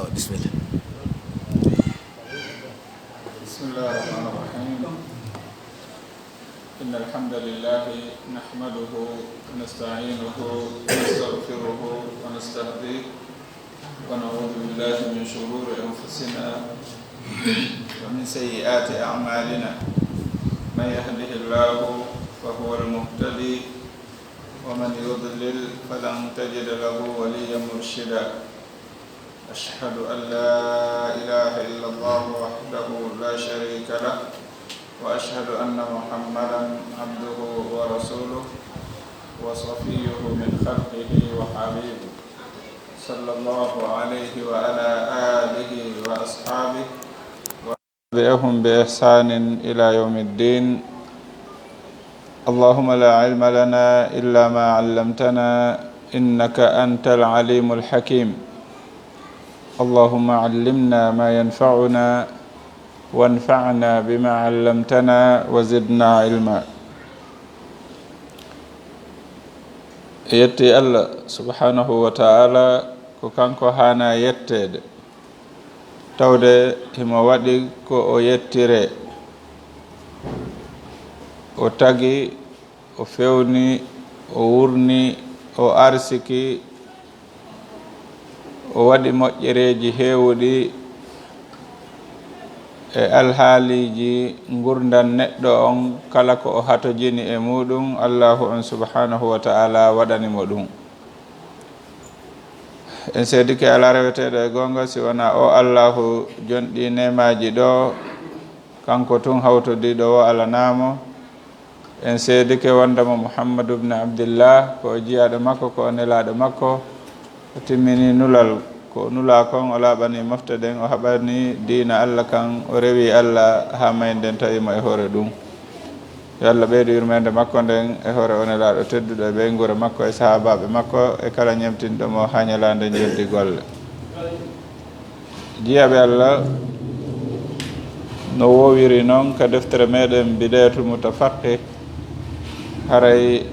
بسم الله. بسم الله الرحمن الرحيم. إن الحمد لله نحمده ونستعينه ونستغفره ونستهديه ونعوذ بالله من شرور أنفسنا ومن سيئات أعمالنا. من يهده الله فهو المهتدي ومن يضلل فلن تجد له وليا مرشدا. أشهد أن لا إله إلا الله وحده لا شريك له وأشهد أن محمدا عبده ورسوله وصفيه من خلقه وحبيبه صلى الله عليه وعلى آله وأصحابه وتبعهم بإحسان إلى يوم الدين. اللهم لا علم لنا إلا ما علمتنا إنك أنت العليم الحكيم. اللهم علمنا ما ينفعنا وانفعنا بما علمتنا وزدنا علما. yetti Allah subhanahu wa ta'ala ko kanko hana yettede tawde himo waɗi ko o yettire, o tagi, o fewni, o wurni, o arsiki, o waɗi moƴƴereji heewɗi e alhaaliji gurdan neɗɗo on kala ko o hatojini e muɗum Allahu on subhanahu wa ta'ala waɗanimo ɗum. En seedike ala reweteɗo e gonga si wona o Allahu jonɗi nemaji ɗo kanko tun hawtodiɗo o alanamo. En seedike wondemo Muhammadu ibn Abdillah ko o jiyaɗo makko, ko o nelaɗo makko, o timmini nulal ko nula kon, o laaɓani mofte ɗen, o haɓani diina Allah kan, o rewi Allah ha mayden tawimo e hoore ɗum. Yo Allah ɓeydo yurmede makko nden e hoore o nelaɗo tedduɗo e ɓey guura makko e sahabaɓe makko e kala ñemtinɗomo ha ñalande jeldi golle. jiyaɓe Allah no wowiri noon ka deftere meɗen bidayatul mutafaqih, haray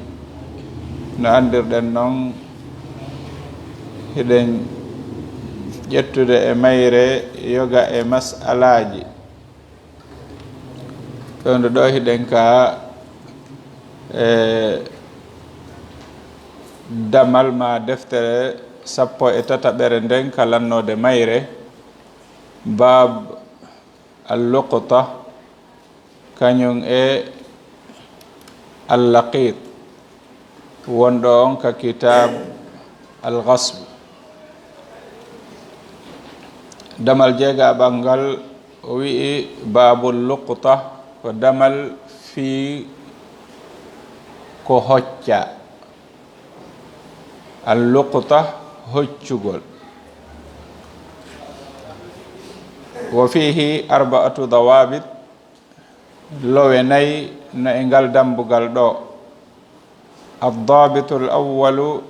no andirɗen noon hiɗen ƴettude e mayre yoga e masalaji. ɗonde ɗo hiɗen ka damal ma deftere 13 nden ka lannode mayre, bab al-luqta kañum e al-laqit, wonɗo on ka kitab al-ghasb. damal jeegaɓal ngal o wi'i babul luqta ko damal fi ko hocca, al luqta hoccugol. wa fihi arba'atu dawabit, lowe nayi no e ngal dambugal ɗo. addabitul awwalu,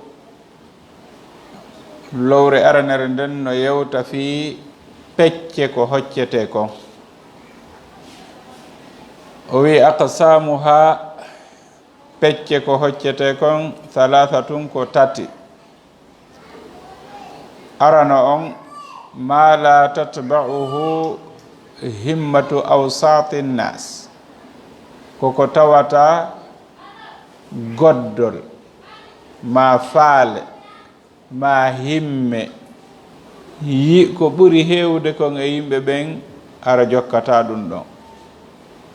lowre aranere nden no yewta fi pecce ko hoccete kon. o wi aqsamuha, pecce ko hoccete kon thalathatun ko tati. arano on ma la tatba'uhu himmatu awsati nnas, koko tawata goddol ma faale ma himme ko ɓuri heewde kon e yimɓe ɓen ara jokkata ɗum ɗon.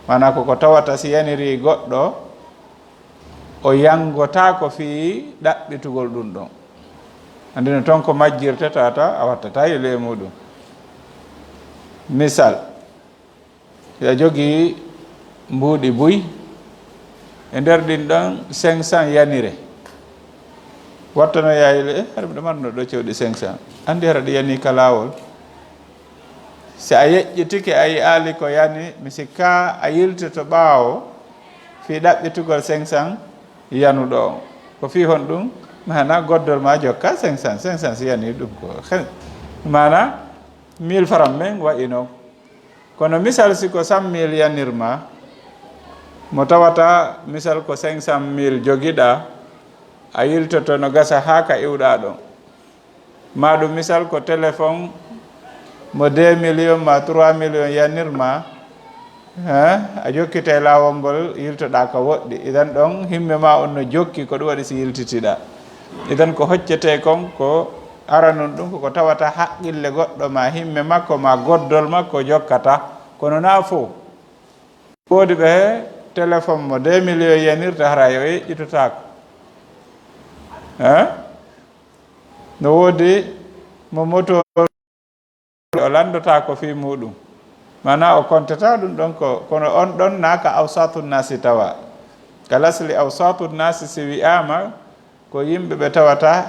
mana koko tawata si yaniri goɗɗo o yangota ko fi ɗaɓɓitugol ɗum ɗon. andino toon ko majjirte tata a wattata yele e muɗum. misal ya jogi mbuuɗi buy e nder ɗin ɗon 500 yanire, wattano yayile haɗa mbiɗa marno ɗo cewɗi 500, andi hara ɗi yani ka lawol. si a yeƴƴitike a yi'ali ko yani, mi sikka a yiltoto ɓaawo fi ɗaɓɓitugol 500 yanuɗo on ko fi hon ɗum, mana goddol ma jokka 500 si yani ɗum ko mana 1000 francs men wa'ino. kono misal si ko 100 000 yanirma, mo tawata misal ko 500 000 jogiɗa, a yiltoto no gasa ha ka iwɗa ɗon. maɗum misal ko téléphone mo 2 millions ma 3 millions yanirma a jokkite lawol ngol yiltoɗa ko woɗɗi idan ɗon himme ma on no jokki ko ɗum waɗi si yiltitiɗa idan ko hoccete kon ko aranun ɗum koko tawata haqqille goɗɗo ma himme makko ma goddol makko jokkata kono na fo woodi ɓe téléphone mo 2 millions yanirta hara yo yeƴƴitotako no woodi mo moto o landota ko fi muɗum mana o kontata ɗum ɗon ko kono on ɗon naka awsatu nasi tawa kalasli awsatu nasi si wi'ama ko yimɓe ɓe tawata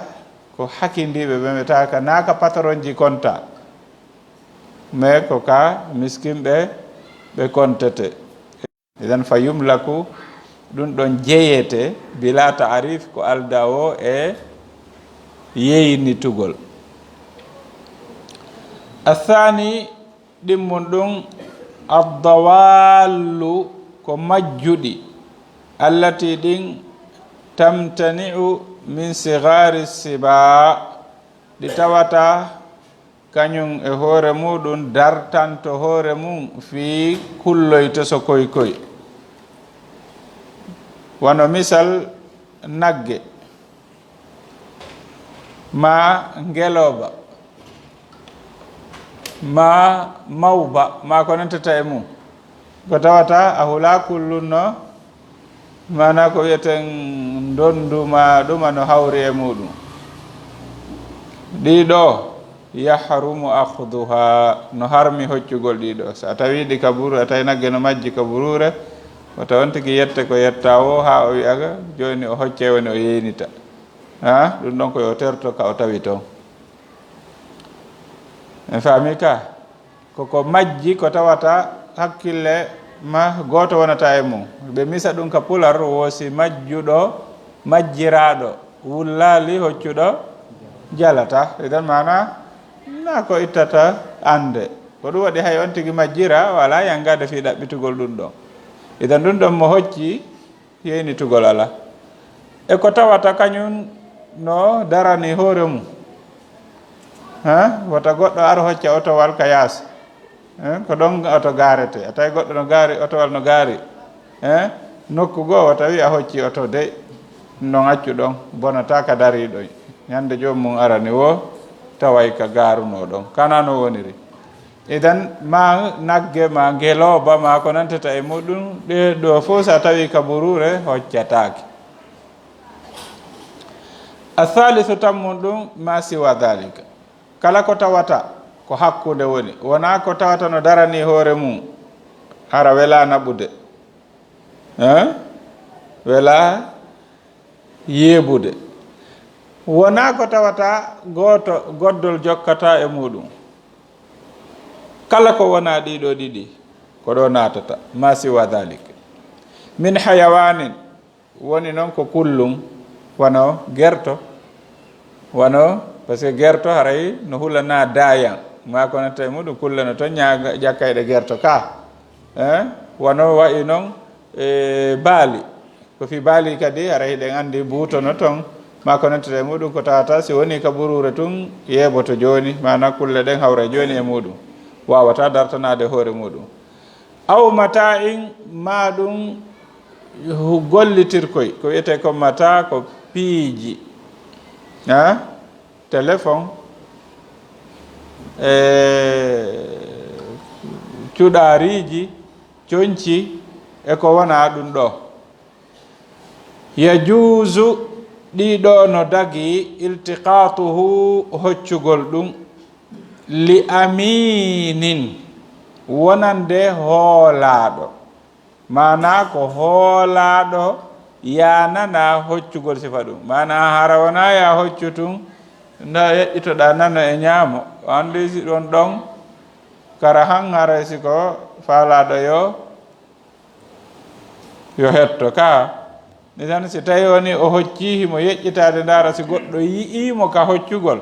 ko hakkindiɓe ɓe tawa ka naka patron ji konta mais ko ka miskinɓe ɓe kontete idan fa yumlaku ɗum ɗon jeyete bila ta'rif ko alda o e yeynitugol athani ɗimmum ɗum addawallu ko majjuɗi allati ɗin tamtani'u min sigari siba ɗi tawata kañum e hoore muɗum dartanto hoore mum fi kulloyto so koykoy wono misal nagge ma ngeloba ma mawba ma ko nantata e mum ko tawata a hula kullunno mana ko wiyeten donduma ɗuma no hawri e muɗum ɗiɗo yahrumu akhduha no harmi hoccugol ɗiɗo so a tawi ɗi kaburu a tawi nagge no majji kaburure o tawan tigi yette ko yetta o ha o wiyaga joni o hocce woni o yeynita ɗum ɗon koyo terto ka o tawi toon en faami ka koko majji ko tawata hakkille ma goto wonata e mum ɓe misa ɗum ka pular woosi majjuɗo majjiraɗo wullali hoccuɗo jalata idan mana na ko ittata ande ko ɗum waɗi hay on tigi majjira wala yangade fi ɗaɓɓitugol ɗum ɗon idan ɗum ɗon mo hocci yeynitugol ala e ko tawata kañum no darani hoore mum wota goɗɗo ar hocca otowal ka yaasa ko ɗon oto garete a tawi goɗɗo no gaari otowal no gaari nokku goo o tawi a hocci oto de non accu ɗon bonata ka dariɗo ñande jomum arani wo taway ka garuno ɗon kana no woniri idan ma nagge ma ngeloba ma ko nantata e muɗum ɗe ɗo fof sa tawi ka burure hoccatake athalithu tammum ɗum ma siwa dhalika kala ko tawata ko hakkude woni wona ko tawata no darani hoore mum hara wela naɓude wela yeebude wona ko tawata goddol jokkata e muɗum kala ko wona ɗiɗo ɗiɗi ko ɗo natata ma siwa dhalika min hayawanin woni noon ko kullum wono gerto wono par ce que gerto haray no hulana dayan ma ko nanta e muɗum kullano toon ñaga jakkayɗe gerto ka wono wayi noon e baali ko fi baali kadi haray ɗen andi buutono toon ma ko nantata e muɗum ko tawata si woni ka ɓurure tun yeɓoto joni mana kulle ɗen hawra joni e muɗum wawata dartanade hoore muɗum aw mata in ma ɗum gollitirkoy ko wiyete ko mata ko piiji téléphone cuɗariji coñci e ko wona ɗum ɗo yajuusu ɗiɗo no dagi iltiqatuhu hoccugol ɗum li aminin wonande hoolaɗo mana ko hoolaɗo yanana hoccugol sifa ɗum mana hara wona ya hoccu tun nda yeƴƴitoɗa nano e ñaamo andi si ɗon ɗon kara han hara siko faalaɗo yo hetto ka ni tan si tawi woni o hocci himo yeƴƴitade ndara si goɗɗo yi'imo ka hoccugol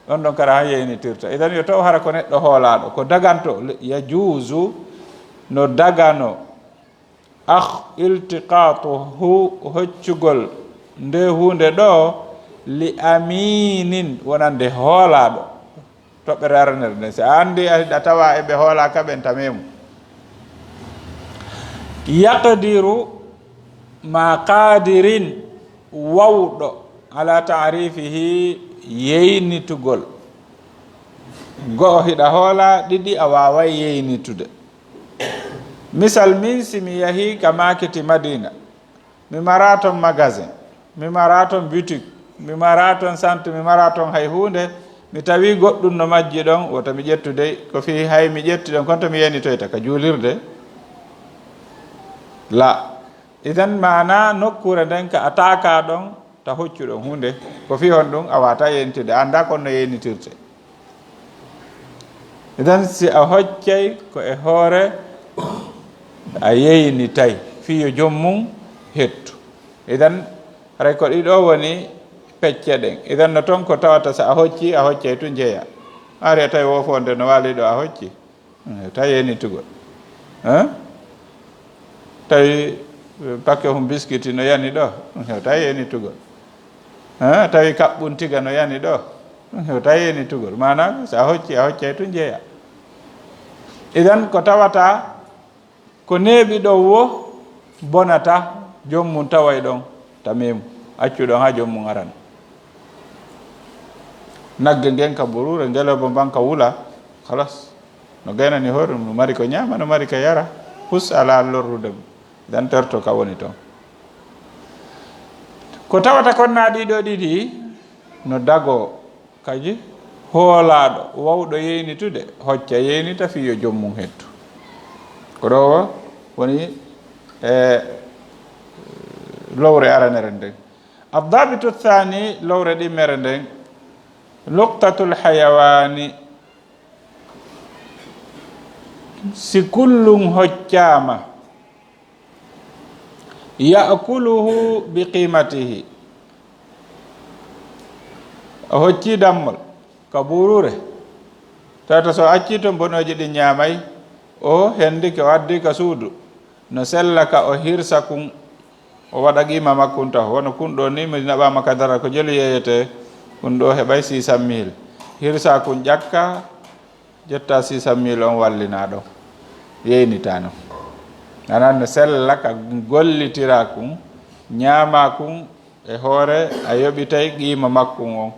ɗon ɗon kara han yeynitirta idan yo taw hara ko neɗɗo hoolaɗo ko daganto yajuusu no dagano iltiqatuhu hoccugol nde hunde ɗo li aminin wonande hoolaɗo toɓɓere aranere nde si andi aɗa tawa eɓe hoolaka ɓen tamemu yaqdiru ma qadirin wawɗo ala ta'rifihi yeynitugol go'o hiɗa hoola ɗiɗi a waway yeynitude misal min simi yahi ka maketi madina mi mara toon magasin mi mara toon boutique mi mara toon centre mi mara toon hay hunde mi tawi goɗɗum no majji ɗon woto mi ƴettude ko fi hay mi ƴetti ɗon konto mi yenitoyta ka juulirde la idan mana nokkure nden ka ataka ɗon ta hoccuɗon hunde ko fi hon ɗum a wata yenitude anda kon no yenitirte idan si a hoccay ko e hoore a yeynitay fiyo jommum hettu idan haray ko ɗiɗo woni pecce ɗen idan no toon ko tawata so a hoccay tu jeeya ari tawi wofonde no waali ɗo a hocci ta yenitugol tawi pakke hum biskiti no yani ɗo ta yenitugol tawi kaɓɓun tiga no yani ɗo ta yenitugol mana so a hoccay tu jeeya idan ko tawata ko neeɓi ɗo wo bonata jommum taway ɗon tamemu accuɗon ha jommum aran nagge ngen ka burure ngeloba mban ka wula halas no gaynani hoore no mari ko ñaama no mari ko yara hus ala lorrude dan terto ka woni toon ko tawata konna ɗiɗo ɗiɗi no dago kaji hoolaɗo wawɗo yeynitude hocca yeynita fiyo jommum hettu ko ɗo woni lowre aranere nden addabitu thani lowre ɗimmere nden luqtatul hayawani si kullum hoccama yaakuluhu bi qimatihi a hocci dammol ka burure tata so acci to bonoji ɗi ñamay o hendi ko waddi ka suudu no sella ka o hirsa kun o waɗa qima makkun taw wono kun ɗo ni mi naɓama ka dara ko jelu yeyete kun ɗo heɓay 600 000 hirsa kun ƴakka jetta 600 000 on wallina ɗo yeynitano anan no sella ka gollitira kun ñama kun e hoore a yoɓitay qima makkun on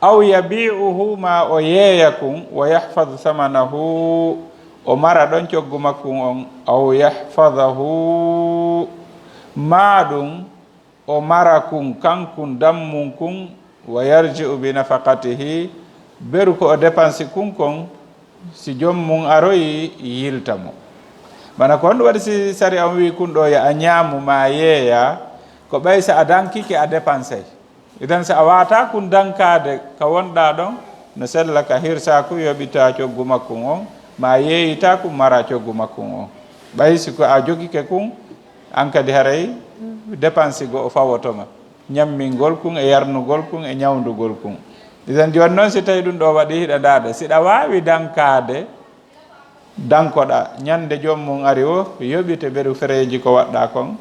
aw yabi'uhu ma o yeeya kun wa yahfad thamanahu o mara ɗon coggu makkun on aw yahfadahu ma ɗum o mara kun kankun dammun kun wa yarji'u bi nafaqatihi beru ko o dépense kun kon si jommum aroyi yiltamo bana ko honɗum waɗi si sari on wi kun ɗo ya a ñaamu ma yeeya ko ɓay so a dankike a dépensey idan so a wata kun dankade ka wonɗa ɗon no sella ka hirsaku yoɓita coggu makkun on ma yeeyita kun mara coggu makkun on ɓay siko a jogike kun an kadi haray dépense go o fawotoma ñammingol kun e yarnugol kun e ñawdugol kun idan joni noon si tawi ɗum ɗo waɗi hiɗa dade siɗa wawi dankade dankoɗa ñande jommum ari o yoɓite ɓeru fereji ko waɗɗa kon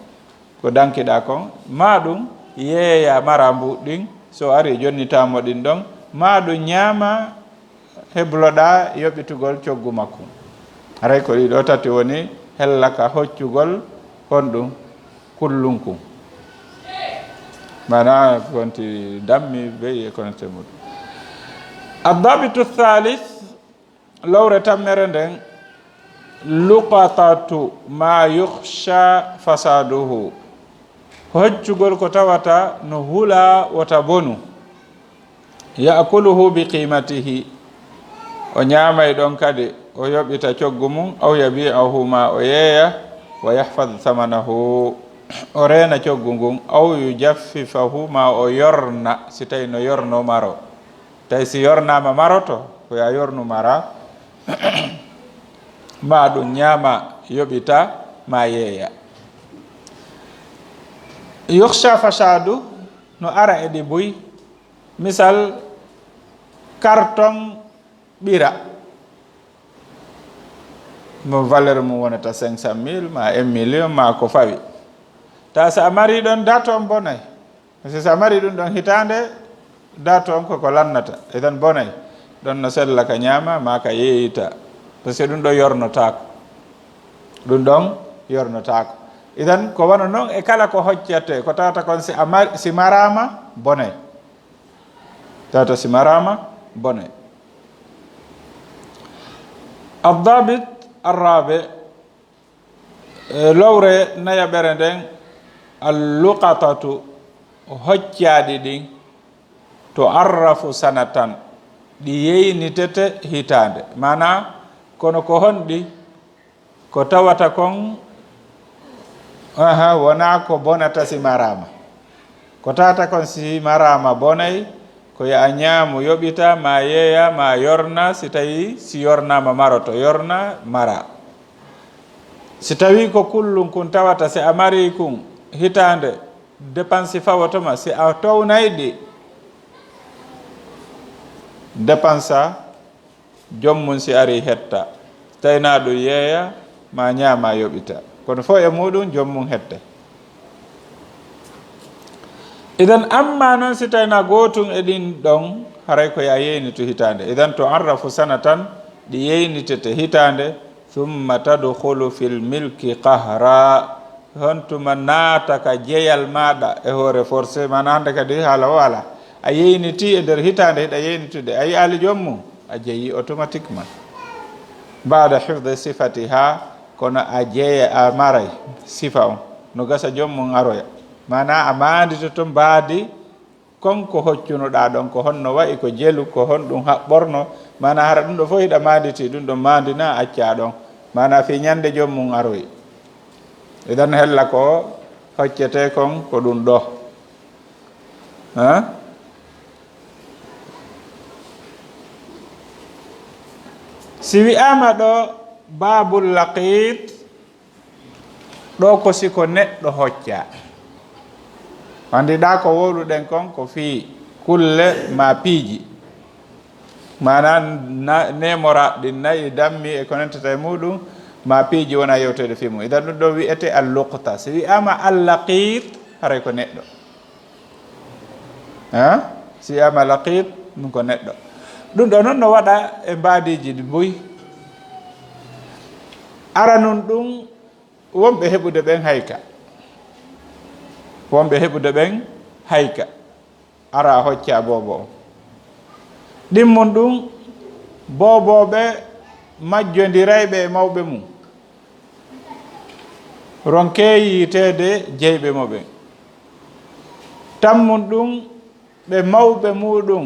ko dankiɗa kon ma ɗum yeeya mara mbuɗɗin so ari jonnitamo ɗin ɗon ma ɗum ñaama hebloɗa yoɓitugol coggu makko haray ko ɗiɗo tati woni hellaka hoccugol honɗum kullunkum mana konti dammi be e konte muɗum addabitu thalith lowre tammere nden luqatatu ma yukhsha fasaduhu hoccugol ko tawata no hula wota bonu yaakuluhu bi qimatihi o ñaamay ɗon kadi o yoɓita coggu mum aw yabi'ahu ma o yeeya wa yahfad thamanahu o reena coggu ngun aw yujaffifahu ma o yorna si tawi no yorno maro tawi si yornama maroto ko ya yornu mara ma ɗum ñaama yoɓita ma yeeya yukhsha fasadu no ara e ɗi buy misal carton ɓira mo valeur mum wonata 500 000 ma 1 million ma ko fawi ta so a mari ɗon date on bonay so a mari ɗum ɗon hitande date on koko lannata etan bonay ɗon no sella ka ñaama ma ka yeeyita par ce que ɗum ɗo yornotaako ɗum ɗon yornotaako idan ko wona noon e kala ko hoccete ko tawata kon si marama bonay tawata si marama bonay الضابط الرابع lowre nayaɓere nden alluqatatu hoccaɗi ɗin to arrafu sanatan ɗi yeynitete hitande mana kono ko honɗi ko tawata kon wona ko bonata si marama ko tawata kon si marama bonay ko ya ñaamu yoɓita ma yeeya ma yorna si tawi si yornama maroto yorna mara si tawi ko kullum kun tawata si a mari kun hitande dépense fawotoma si a townayɗi dépense jommum si ari hetta tawina ɗum yeeya ma ñaama yoɓita kono fo e muɗum jommum hette idan amma noon si tawina gotum e ɗin ɗon haray ko ya yeynito hitande idan to arrafu sanatan ɗi yeynitete hitande thumma tadkhulu fil milki qahra hontuma naata ka jeyal maɗa e hoore forcé mana hande kadi haala o ala a yeyniti e nder hitande hiɗa yeynitude a yi ali jommum a jeeyi automatiquement mbaɗa hifde sifati ha kono a jeeya a maray sifa on no gasa jommum aroya mana a mandito to mbaadi konko hoccunoɗa ɗon ko honno wayi ko jelu ko honɗum haɓɓorno mana hara ɗum ɗo fof hiɗa manditi ɗum ɗo mandina acca ɗon mana fi ñande jommum aroyi idan hella ko hoccete kon ko ɗum ɗo si wi'ama ɗo babul laqit ɗo ko siko neɗɗo hocca andiɗa ko wowluɗen kon ko fi kulle ma piiji mana nemora ɗin nayi dammi e ko nentata e muɗum ma piiji wona yewtede fi mum idan ɗum ɗo wiyete alluqta si wiyama allaqit haray ko neɗɗo si wiyama laqit ɗum ko neɗɗo ɗum ɗo noon no waɗa e mbadiji ɗi boyi ara nun ɗum wonɓe heɓude ɓen hayka wonɓe heɓude ɓen hayka ara hocca bobo o ɗimmon ɗum boboɓe majjodirayɓe e mawɓe mum ronke yitede jeyɓe mo ɓen tammum ɗum ɓe mawɓe muɗum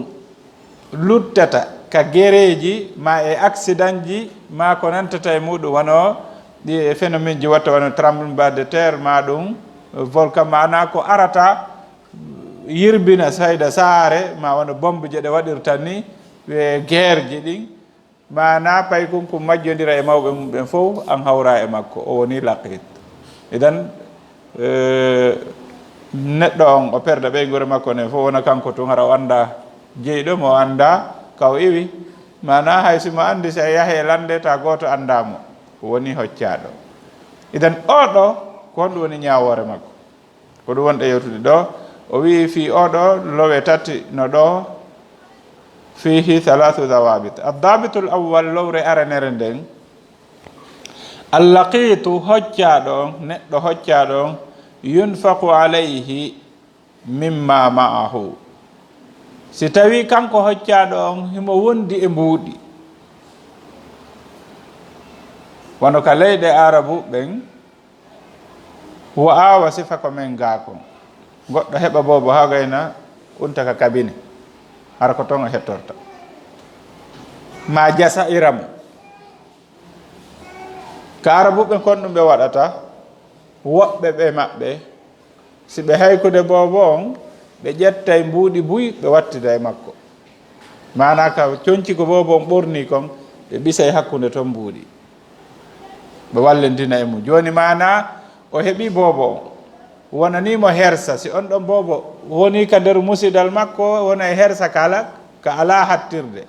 luttata ka guereji ma e accident ji ma ko nantata e muɗum wono ɗi e phénomène ji watta wono tremblement de terre ma ɗum volcan mana ko arata yirbina sayda saare ma wono bombe je ɗe waɗirta ni e guerre ji ɗin mana pay kunko majjodira e mawɓe mum ɓen fof an hawra e makko o woni laqit idan neɗɗo on o perda ɓeygore makko ne fof wona kanko tun hara o anda jeyɗo mo anda kaw iwi mana hay simo andi si a yahe lande ta goto andamo woni hoccaɗo idan oɗo ko honɗum woni ñawore makko ko ɗum wonɗe yewtude ɗo o wi fi oɗo lowe tati no ɗo fihi halathu dawabit addabitu l awwal lowre aranere nden allaqitu hoccaɗo on neɗɗo hoccaɗo on yunfaku alayhi mimma ma'ahu si tawi kanko hoccaɗo on himo wondi e mbuuɗi wono ka leyɗe arabu ɓen wo awa sifa ko men gakon goɗɗo heɓa bobo ha gayna unta ka kabine hara ko ton o hettorta ma jasa iramo ka arabu ɓen kon ɗum ɓe waɗata woɓɓe ɓe maɓɓe si ɓe haykude bobo on ɓe ƴettay mbuuɗi buy ɓe wattida e makko mana ka coñci ko bobo on ɓorni kon ɓe ɓisay hakkude toon mbuuɗi ɓe wallendina e mum joni mana o heeɓi bobo on wonanimo hersa si on ɗon bobo woni ka nder musidal makko wona e hersa kala ka ala hattirde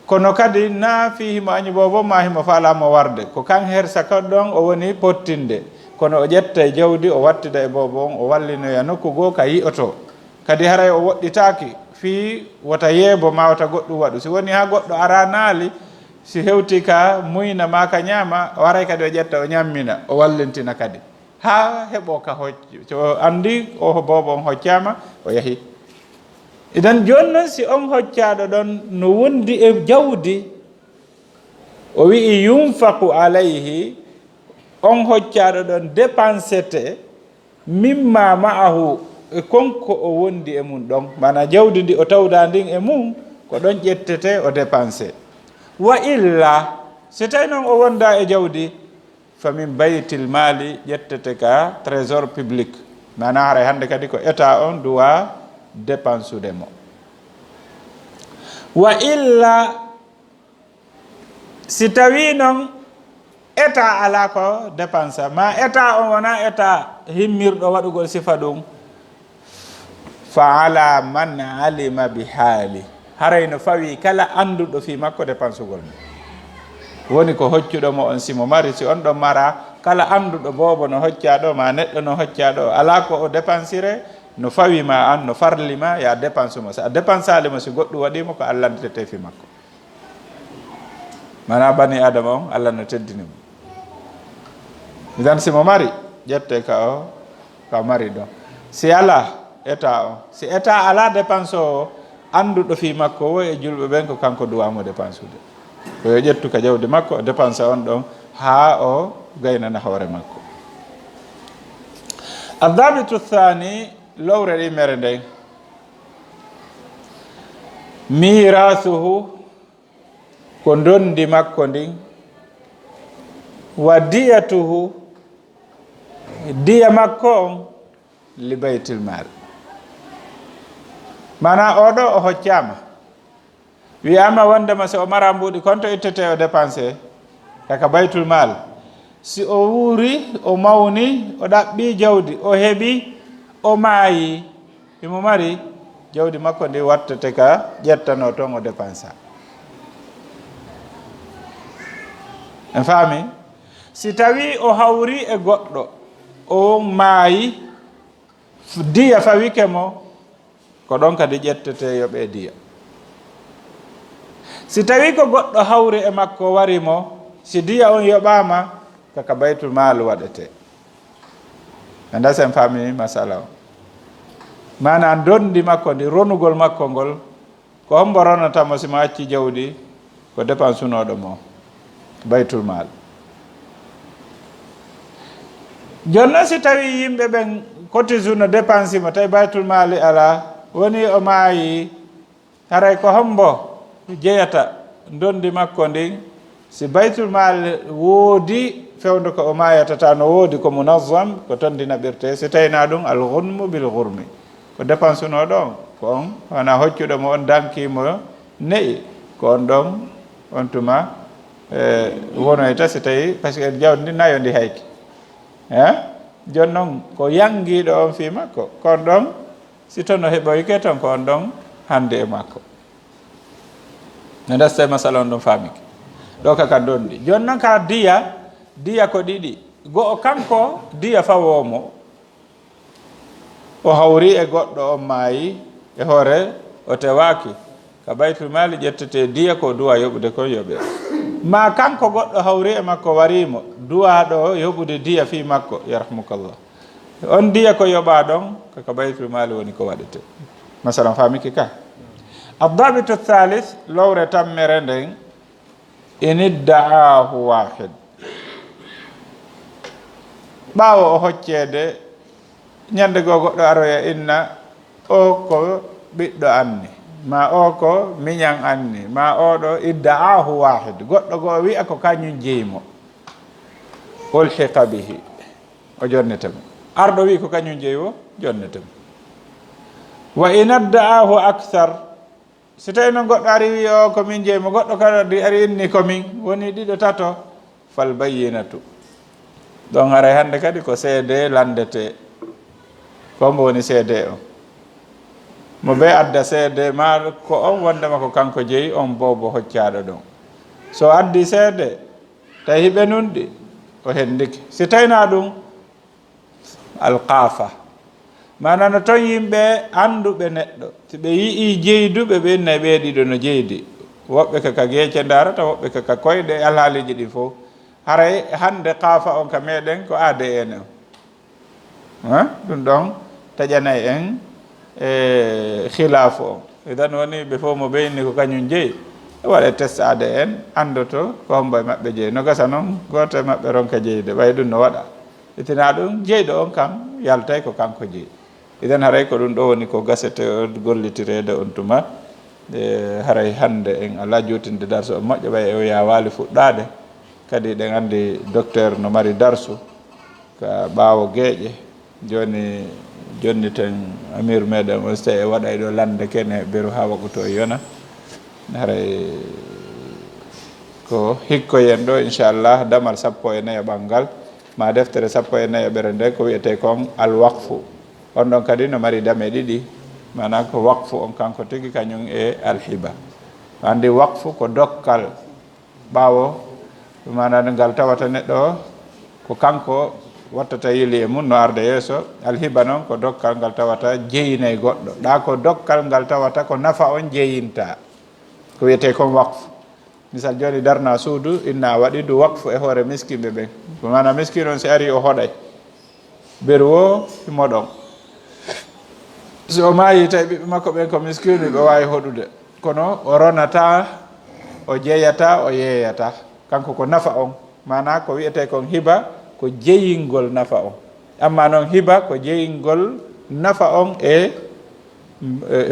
kono kadi na fi himo añi bobo ma himo falamo warde ko kan hersa ka ɗon o woni pottinde kono o ƴetta jawdi o wattida e bobo on o wallinoya nokku goo ka yi'oto kadi haray o woɗɗitaki fi wata yeebo ma wata goɗɗum waɗu si woni ha goɗɗo ara naali si hewti ka muyna ma ka ñaama o waray kadi o ƴetta o ñammina o wallintina kadi ha heɓo ka hocci so andi o boobo on hoccama o yahi idan joni noon si on hoccaɗo ɗon no wondi e jawdi o wi'i yunfaku alayhi on hoccaɗo ɗon dépensete mimma ma'ahu e konko o wondi e mum ɗon mana jawdi ndi o tawda ndin e mum ko ɗon ƴettete o dépensé wa illa si tawi noon o wonda e jawdi fa min baytil mali ƴettete ka trésor public mana haray hande kadi ko état on duwa dépensude mo wa illa si tawi noon état ala ko dépensa ma état on wona état himmirɗo waɗugol sifa ɗum fa ala man alima bi haali haray no fawi kala anduɗo fi makko dépensugol mo woni ko hoccuɗomo on simo mari si on ɗon mara kala anduɗo boobo no hoccaɗo ma neɗɗo no hoccaɗo ala ko o dépensire no fawima an no farlima ya dépense mo so a dépensali mo si goɗɗum waɗimo ko allah ndetete fi makko mana bani adama on allah no teddinimo idan simo mari ƴette ka mari ɗon si ala état o si état ala dépense o anduɗo fi makko wo e julɓe ɓen ko kanko duwamo dépensude ko yo ƴettu ka jawdi makko o dépense on ɗon ha o gaynana hoore makko adabitu thani lowre ɗi mere nden mirasuhu ko dondi makko ndin wa diyatuhu diya makko on li baytil mal mana oɗo o hoccama wiyama wondema si o mara mbuɗi konto ittete o dépensé kaka baytul mal si o wuuri o mawni o ɗaɓɓi jawdi o heɓi o maayi imo mari jawdi makko ndi wattete ka ƴettano toon o dépensa en faami si tawi o hawri e goɗɗo o maayi diya fawike mo ko ɗon kadi ƴettete yoɓe diya si tawi ko goɗɗo hawri e makko wari mo si diya on yoɓama kaka baytul mal waɗete anda sen faami masala o mana dondi makko ndi ronugol makko ngol ko hombo ronatamo simo acci jawdi ko dépense unoɗo mo baytul mal jonnon si tawi yimɓe ɓen cotise no dépense mo tawi baytul mali ala woni o maayi haray ko hombo jeyata dondi makko ndin si baytul mal woodi fewde ko o maayatata no woodi ko munazzam ko toon ndi naɓirte si tawina ɗum al ghunmu bil ghurmi ko dépense uno ɗon ko on wona hoccuɗo mo on dankimo neyi ko on ɗon on tuma wonoyta si tawi par ce que jawdi ndi nayo ndi hayki joni noon ko yangiɗo on fi makko kon ɗon si toon no heɓoyke toon ko on ɗon hande e makko no dasta masala on ɗon famiki ɗo kaka dondi joni noon ka diya ko ɗiɗi go'o kanko diya fawomo o hawri e goɗɗo on maayi e hoore o tewaki ka baytul mali ƴettete diya ko duwa yoɓude kon yoɓe ma kanko goɗɗo hawri e makko warimo duwaɗo yoɓude diya fi makko yarhamukallah on diya ko yoɓa ɗon kaka baytul mali woni ko waɗete masalan famiki ka addabitu thalith lowre tammere nden in idda'ahu wahid ɓaawo o hoccede ñande goo goɗɗo aroya inna o ko ɓiɗɗo anni ma o ko miñan anni ma oɗo idda'ahu wahid goɗɗo goo wi'a ko kañum jeymo ulhiqa bihi o jonnetemo arɗo wi ko kañum jeywo jonnetemo wa in adda'ahu akthar si tawi noon goɗɗo ari wi o ko min jeymo goɗɗo kadi ari inni komin woni ɗiɗo tato fal bayyinatu ɗon haray hande kadi ko seede landete kombo woni seede o mo ɓe adda seede ma ko on wondema ko kanko jeeyi on bobo hoccaɗo ɗon so addi seede tawi hiɓe nunɗi o hendiki si tawina ɗum alqafa mana no ton yimɓe anduɓe neɗɗo so ɓe yii jeyduɓe ɓe innayi ɓeeɗiɗo no jeydi woɓɓe kaka geece darata woɓɓe kaka koyɗe alhaaliji ɗi fof haray hande qaafa on ka meɗen ko ADN o ɗum ɗon taƴanayi en e khilafu o idan woni ɓe fof mo ɓeyni ko kañum jeeyi waɗe test ADN andoto ko hombo e maɓɓe jeeyi no gasa noon goto e maɓɓe ronka jeyde ɓay ɗum no waɗa itina ɗum jeyɗo on kam yaltay ko kanko jeeyi idan haray ko ɗum ɗo woni ko gasete gollitirede on tuma haray hande en ala jutinde darsu o moƴƴo ɓay o ya waali fuɗɗade kadi ɗen andi docteur no mari darsu ka ɓaawo geeƴe jonni ten amir meɗen o so tawi waɗay ɗo lande kene beru ha waɓuto e yona haray ko hikkoyen ɗo inchallah damal 14 ɓangal ma deftere 14 ɓere nde ko wiyete kon alwaqfu on ɗon kadi no mari dame ɗiɗi mana ko waqfu on kanko tigi kañum e alhiba andi waqfu ko dokkal ɓaawo mana ngal tawata neɗɗo o ko kanko wattata yili e mum no arde yeeso alhiba noon ko dokkal ngal tawata jeyinayi goɗɗo ɗa ko dokkal ngal tawata ko nafa on jeyinta ko wiyete kon waqfu misal joni darna suudu inna waɗi du waqfu e hoore miskimɓe ɓen mana miskin on si ari o hoɗay beru o moɗon so o maayi tawi ɓiɓɓe makko ɓen ko miskinu ɓe wawi hoɗude kono o ronata o jeeyata o yeeyata kanko ko nafa on mana ko wiyete kon hiba ko jeyingol nafa on amma noon hiba ko jeyingol nafa on e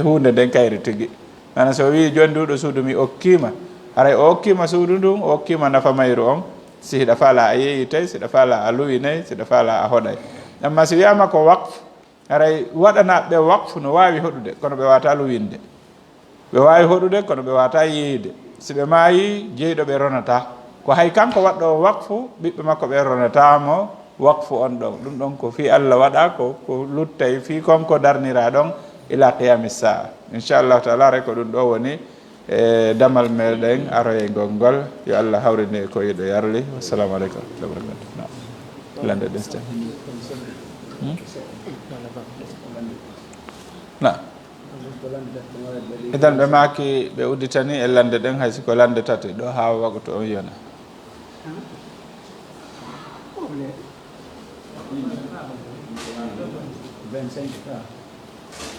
hunde nden kayri tigi mana so wi joni nduɗo suudu mi okkima haray o okkima suudu ndun o okkima nafa mayru on si hiɗa faala a yeeyitay siɗa faala a luwinay siɗa faala a hoɗay amma so wiyama ko waqf haray waɗanaɓe waqfu no wawi hoɗude kono ɓe wata luwinde ɓe wawi hoɗude kono ɓe wata yeeyde si ɓe maayi jeyɗo ɓe ronata ko hay kanko waɗɗo waqfu ɓiɓɓe makko ɓe ronatamo waqfu on ɗon ɗum ɗon ko fi Allah waɗa ko luttay fi konko darnira ɗon ila qiyami saa inchallahu taala re ko ɗum ɗo woni e damal meɗen aroyegol ngol yo Allah hawrini ko yiɗo yarli wassalamu aleykum wa barakatuh lande ɗestan na idan ɓe maki ɓe udditani e lande ɗen hay siko lande tati ɗo ha wagoto on yona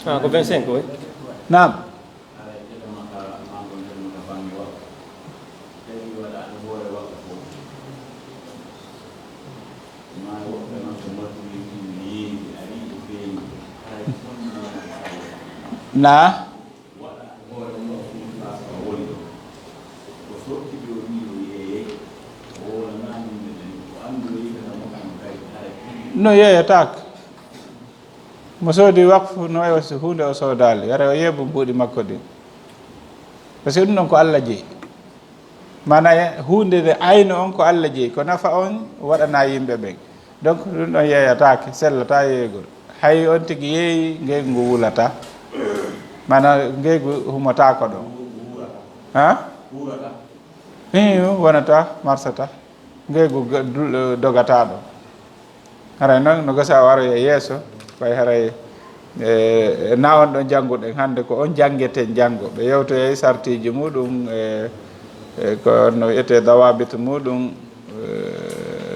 ko 25 oui. Naam. Na no yeeyataka mo soodi waqfu no wayi so hunde o soodali yara o yeebu mbuuɗi makko ɗi par ce que ɗum ɗon ko Allah jeeyi mana hunde nde ayno on ko Allah jeeyi ko nafa on waɗana yimɓe ɓen donc ɗum ɗon yeeyatake sellata yeeygol hay on tigi yeeyi ngeygu ngu wulata mana ngeygu humotako ɗon ha wonata marsata ngeygu dogata ɗon haray noon no gasa waro e yeeso way haray na on ɗon jannguɗen hannde ko on janngeten janngo ɓe yewtoye sartiji muɗum ko no wiyete dawabit muɗum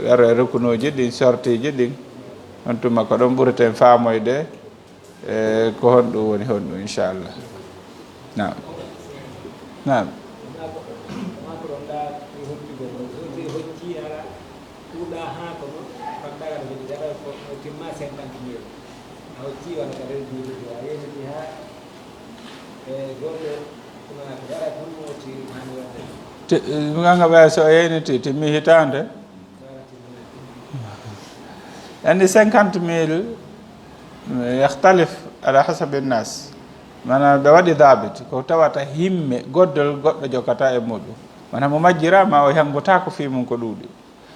aro e rukunuji ɗin sortiji ɗin on tuma ko ɗon ɓureten faamoyde ko honɗum woni honɗum inchallah nam nam ganga ɓaya so yeyniti timmi hitande andi 50,000 yahtalif ala hasabi nnas mana ɓe waɗi dabit ko tawata himme goddol goɗɗo jokata e muɗum mana mo majjirama o hanggotako fi mum ko ɗuuɗi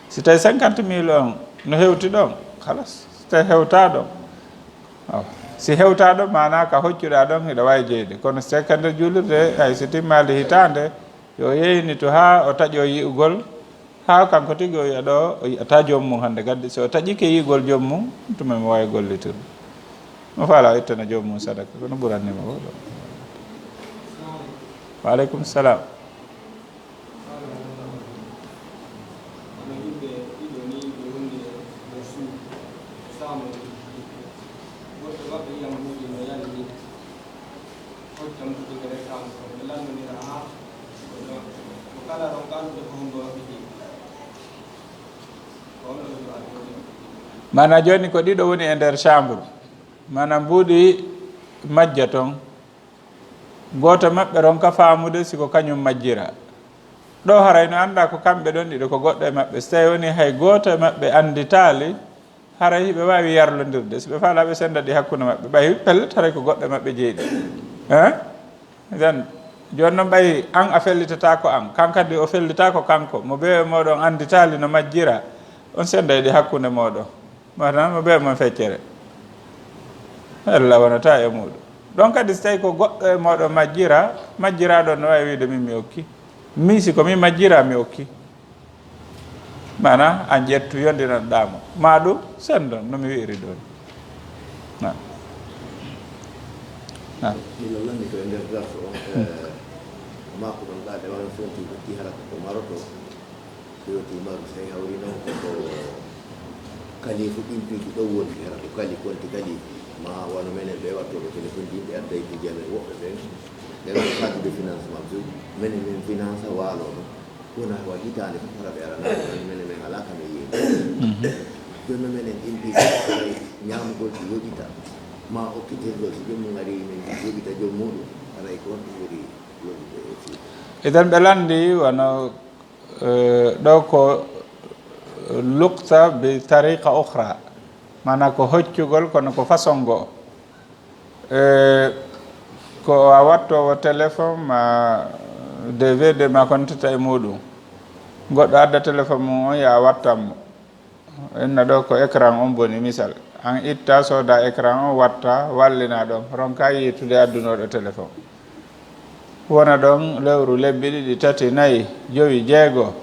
si tawi 50,000 on no hewti ɗon halas si tawi hewta ɗon si hewta ɗon mana ka hoccuɗa ɗon hiɗa wawi jeyde kono so tawi ka nder juulirde hay so timmali hitande yo yeyni to ha o taƴo yi'ugol ha kanko tigi o yiya ɗo o yiyata joomum hande gaddi so o taƴike yi'ugol joomum tuma mi wawi gollitirde mo faala ittana joomum sadaka kono ɓurannima ko ɗo. Waaleykum salam. Mana joni ko ɗiɗo woni e nder chambre, mana mbuuɗi majja toon, goto maɓɓe ronka faamude siko kañum majjira. Ɗo haray no annda ko kamɓe ɗon ɗiɗo ko goɗɗo e maɓɓe, so tawi woni hay goto e maɓɓe anditali haray ɓe wawi yarlodirde, so ɓe faalaɓe senda ɗi hakkude maɓɓe ɓay pellet haray ko goɗɗo e maɓɓe jeeɗi. Den joni noon ɓayi an a fellitata ko an, kankadi o fellita ko kanko, mo ɓe moɗon anditali no majjira, on senda e ɗi hakkude moɗon, matan mo ɓe mon feccere Allah wonata e muɗum. ɗon kadi so tawi ko goɗɗo e moɗon majjiraɗon no wawi wiide min mi okki, min siko min majjira mi okki, mana an ƴettu yondinanɗamo ma ɗum sendon no mi wiiri ɗon. mino lanndi ko e nder darso on makko ɗon ɗaade waɗa fonti ƴetti harata ko maroto ƴewti maru so tawi hawri noon koko kalifu ɗimpiiji ɗo woni hera ko kali konti kalifi ma wano menen ɓe wattoɓe téléphone yimɓe adday piji amen woɓɓe ɓen ɓe waɗa cadre de financement so minen min finance waalo ɗo wona wa hitande fof hara ɓe aranaɗo minen min ala kame yiide jonno menen ɗimpiiji ay ñamugol ɗi yoɓita ma okkitirgol so jommum ari min yoɓita joom muɗum aray ko wonɗo ɓuri yoɓide e fi eden ɓe landi wono ɗo ko lukta bi tariqa ukhra, mana ko hoccugol kono ko façon goo ko a wattowo téléphone ma DVD ma kontata e muɗum, goɗɗo adda téléphone mum on ya wattanmo, enna ɗo ko écran on boni misal, an itta soda écran on watta wallina ɗon ronka yitude addunoɗo téléphone, wona ɗon lewru lebbi ɗiɗi tati nayyi joyi jeegoo,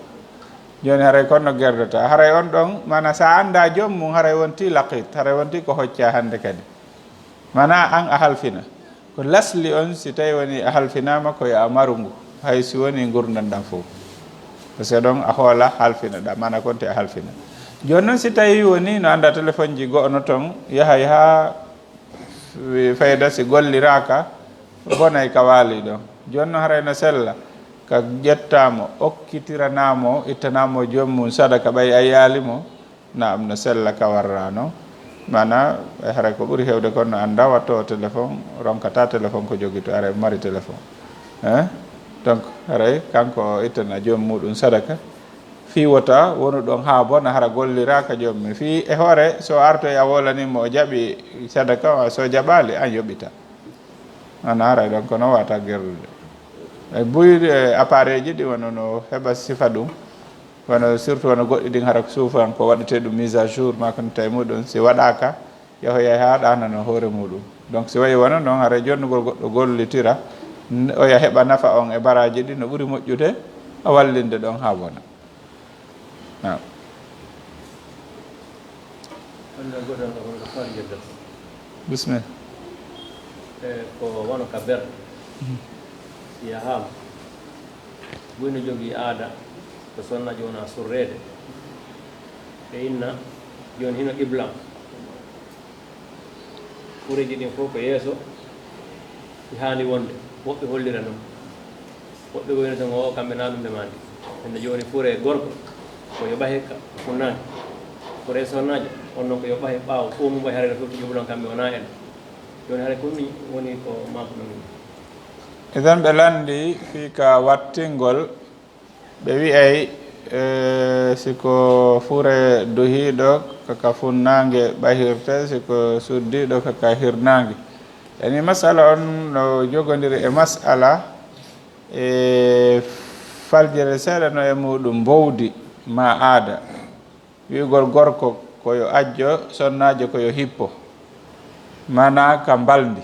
joni haray konno gerdata haray on ɗon mana sa anda jommum haray wonti laqit, haray wonti ko hocca hande kadi, mana an a halfina ko lasli on si tawi woni a halfinama koye a marungu hay si woni gurdam ɗam fof, par ce que ɗon a hoola halfina ɗa mana konti a halfina. Joni noon si tawi woni no anda téléphone ji go'ono toon yahay ha fayda si golliraka bonay ka waali ɗon, joni noon haray no sella ka ƴettamo okkitiranamo ittanamo jommum sadaka ɓay a yaalimo naam no sella ka warrano, mana haray ko ɓuuri hewde kon no anda wattowo téléphone ronkata téléphone ko jogui to aray mari téléphone donc haray kanko ittana joom muɗum sadaka fiwota wonu ɗon ha bona hara golliraka jommum fi e hoore so artoy a wolanimo o jaaɓi sadaka so jaɓali an yoɓita ana haray ɗon kono wata gerdude buyde appareil ji ɗi wono no heɓa sifa ɗum wono surtout wono goɗɗi ɗin hara suufan ko waɗete ɗum mise à jour ma kono tawi muɗum si waɗaka yahoyay ha ɗanano hoore muɗum, donc si wayi wona noon haara jonnugol goɗɗo gollitira oya heɓa nafa on e baraji ɗi no ɓuuri moƴƴude a wallinde ɗon ha bona. Bismillah. Ko wono ka ber yahama buyno jogii aada ko sonnaji wona surrede ɓe inna joni hino qiblam kureji ɗin fof ko yeeso ɗi haani wonde, woɓɓe hollira noon, woɓɓe woyno tan o kamɓe na ɗum ɓe mandi enne joni fure gorko ko yoɓa hekka funnani fure sonnaji on noon ko yoɓa he ɓaawo fof mum way harene fof qiblam kamɓe wona en joni haɗa kumni woni ko mako ɗum. Eden ɓe landi fi ka wattingol ɓe wi'ay siko fure duhiɗo kaka funnange ɓahirte, siko suddiɗo kaka hirnange. Yani masala on no jogodiri e masala e faljere seeɗa no e muɗum bowdi ma aada wi'ugol gorko koyo ajjo sonnajo koyo hippo, mana ka mbaldi.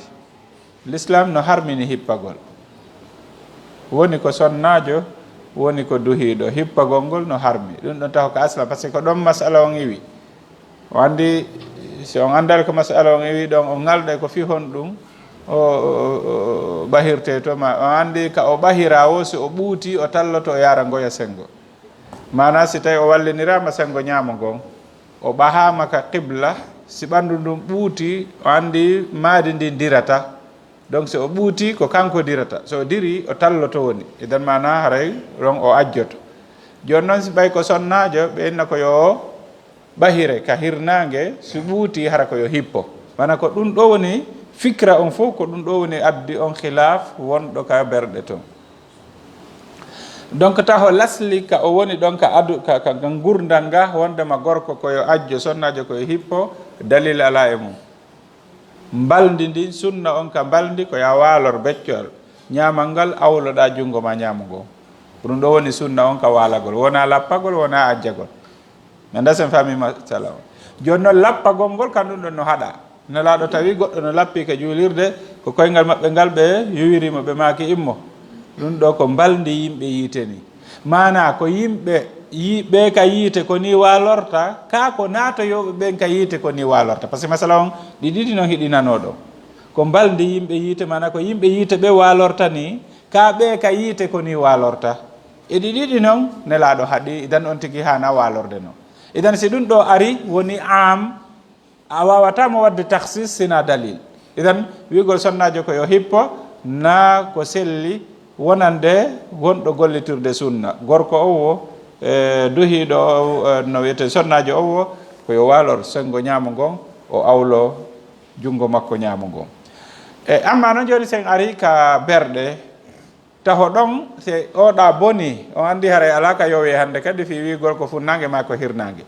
L'islam no harmini hippagol, woni ko sonnajo woni ko duhiɗo, hippagol ngol no harmi ɗum ɗon taw ko asla par ce que ko ɗon masala on iwi wandi si on andal ko masala on wi ɗon o ngalɗa ko fi hon ɗum o bahirte to ma o andi ka o bahira o si o ɓuuti o talloto o yara ngoya sengo mana si tawi o wallinirama sengo ñaamo ngon o ɓahama ka qibla si ɓandu ndum ɓuuti o andi maadi ndi dirata donc so o ɓuuti ko kanko dirata so o diri o talloto woni idan mana haray ron o ajjoto joni noon si ɓay ko sonnajo ɓe inna ko yo bahire ka hirnange so ɓuuti hara ko yo hippo mana ko ɗum ɗo woni fikra on fof ko ɗum ɗo woni addi on khilaf wonɗo ka berɗe toon donc taho lasli ka o woni ɗon ka adu ka gurdal nga wondema gorko koyo ajjo sonnajo koyo hippo dalil ala e mum mbaldi ndi sunna on ka mbaldi ko ya waalor beccol ñamal ngal awloɗa junngo ma ñamugo ɗum ɗo woni sunna on ka walagol wona lappagol wona ajjagol mi dasen famima sala o joni noon lappagol ngol kam ɗum ɗon no haɗa nelaɗo tawi goɗɗo no lappi ka juulirde ko koyngal maɓɓe ngal ɓe yuwirimo ɓe maki immo ɗum ɗo ko mbaldi yimɓe yiite ni mana ko yimɓe ɓe ka yiite ko ni walorta ka ko natoyoɓe ɓen ka yiite ko ni walorta par ce que masala on ɗi ɗiɗi noon hiɗinanoɗo ko mbaldi yimɓe yiite mana ko yimɓe yiite ɓe walorta ni ka ɓe ka yiite ko ni walorta e ɗi ɗiɗi noon nelaɗo haaɗi idan on tigui hana walorde noon idan si ɗum ɗo ari woni am a wawatamo wadde tahsis sina dalil idan wigol sonnajo ko yo hippo na ko selli wonande wonɗo gollitirde sunna gorko o wo duhiɗo no wiyete sonnajo o wo koyo walor sengo ñaamo ngon o awlo jungo makko ñaamo ngon amma noon joni sen ari ka berɗe taho ɗon se oɗa boni o andi haray ala ka yowe hande kadi fi wigol ko funnangue ma ko hirnangue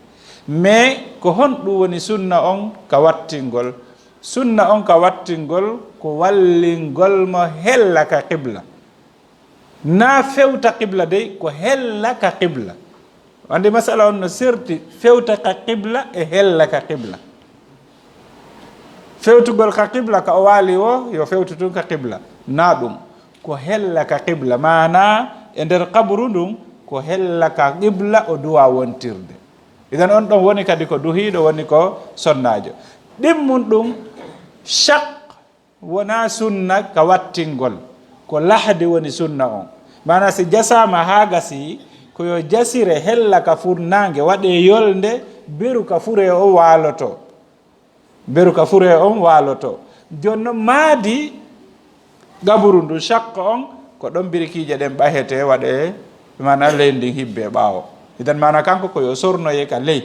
mais ko honɗum woni sunna on ka wattingol sunna on ka wattingol ko wallingol mo hella ka qibla na fewta qibla dey ko hella ka qibla andi masala on no serti fewta ka qibla e hella ka qibla fewtugol ka qibla ka o waali o yo fewtu tun ka qibla na ɗum ko hella ka qibla mana e nder kabru ndum ko hella ka qibla o duwa wontirde idan on ɗon woni kadi ko duhiɗo woni ko sonnajo ɗimmum ɗum chak wona sunna ka wattingol ko lahdi woni sunna on mana si jasama ha gasi koyo jasire hella ka furnangue waɗe yolde beru ka fure o waloto beru ka fure on waloto jonno maadi gaburu ndu chak on ko ɗon birikije ɗen ɓahete waɗe mana leydi hibbe ɓawo idan mana kanko koyo sornoye ka ley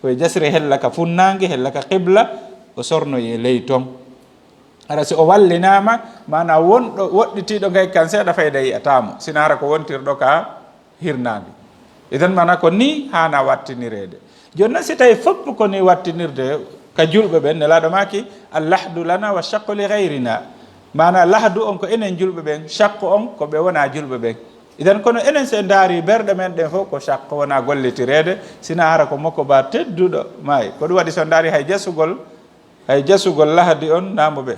koye jasire hella ka funnangue hella ka qibla o sornoye ley toon ara si o wallinama mana wonɗo woɗɗitiɗo gay kan seeɗa fayda yiyatamo sina hara ko wontirɗo ka hirnangue idan mana ko ni hana wattinirede joni noon si tawi fopp ko ni wattinirde ka julɓe ɓen nelaɗo maki allahdu lana wa chakku li gayrina mana lahdu on ko enen julɓe ɓen chakku on ko ɓe wona julɓe ɓen idan kono enen se daari berɗe men ɗen fof ko chakku wona gollitirede sina hara ko makko ba tedduɗo maayi ko ɗum waɗi so daari hay jasugol lahdi on namoɓe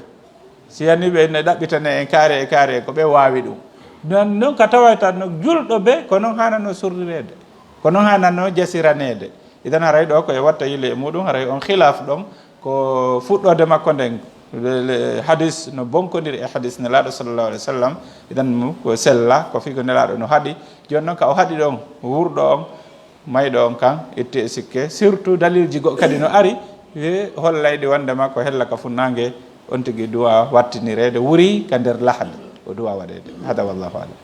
si yani ɓe ne ɗaɓɓitane en kaare e kaare ko ɓe wawi ɗum non noon ka tawaytan no julɗo ɓe ko noon hanano surrirede ko noon hanano jasiranede idan haray ɗo koye watta yile e muɗum haray on khilaf ɗon ko fuɗɗode makko nden hadis no bonkodiri e hadis nelaɗo sallllahu alih wa sallam idan ko sella ko fi ko nelaɗo no haaɗi joni noon ka o haaɗi ɗon wurɗo on mayɗo on kan itti e sikke surtout dalilji goɗɗo kadi no ari e hollayɗi wondema ko hella ka funnangue on tigui duwa wattinirede wuri ka nder lahad o duwa waɗede hada wallahu alam